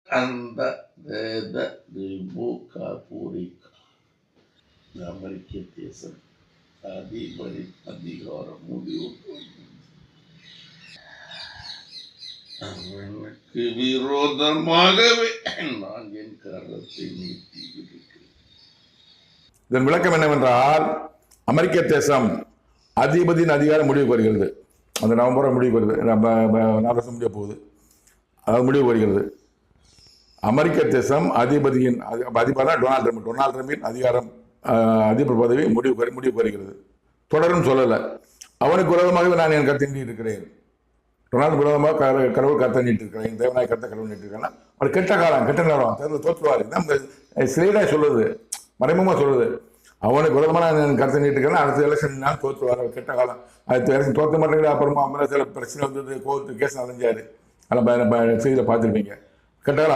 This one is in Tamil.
அந்த வேத விபூகா பூரிகா அமெரிக்க தேசம் அதிபதி அதிகாரம் முடிவு அவனுக்கு விரோதமாகவே நான் என் கரத்தை நீட்டி இருக்கிறேன். இதன் விளக்கம் என்னவென்றால், அமெரிக்க தேசம் அதிபதியின் அதிகாரம் முடிவுக்கு வருகிறது. அந்த நவம்பரை முடிவுக்கு வருது, 4 வருஷம் முடிய போகுது, அது முடிவு வருகிறது. அமெரிக்க தேசம் அதிபதியின் அதிபர் தான் டொனால்ட் ட்ரம்பின் அதிகாரம் அதிபர் பதவி முடிவுக்கு வருகிறது. தொடரும் சொல்லலை. அவனுக்கு விரோதமாகவே நான் என் கருத்தை நீட்டி இருக்கிறேன். டொனால்டு விரோதமாக கடவுள் கருத்தை நீட்டு இருக்கிறேன், தேவனாய் கருத்தை கடவுள் நீட்டு இருக்கிறேன். அவர் கெட்ட காலம், கெட்ட நேரம், தேர்தல் தோற்றுவார். நம்ம ஸ்ரீடாய் சொல்லுது, மறைமுகமாக சொல்லுது. அவனுக்கு விரோதமாக நான் கருத்தை நீட்டுக்கிறேன், அடுத்த எலெக்ஷன் நான் தோற்றுவார், கெட்ட காலம். அடுத்த எலெக்ஷன் தோற்ற மாட்டேங்குது. அப்புறமா சில பிரச்சனை வந்தது, கோர்ட்டு கேஸ் நடந்தாரு, அதில் செய்தியில் பார்த்துருப்பீங்க. கெட்ட காலம்.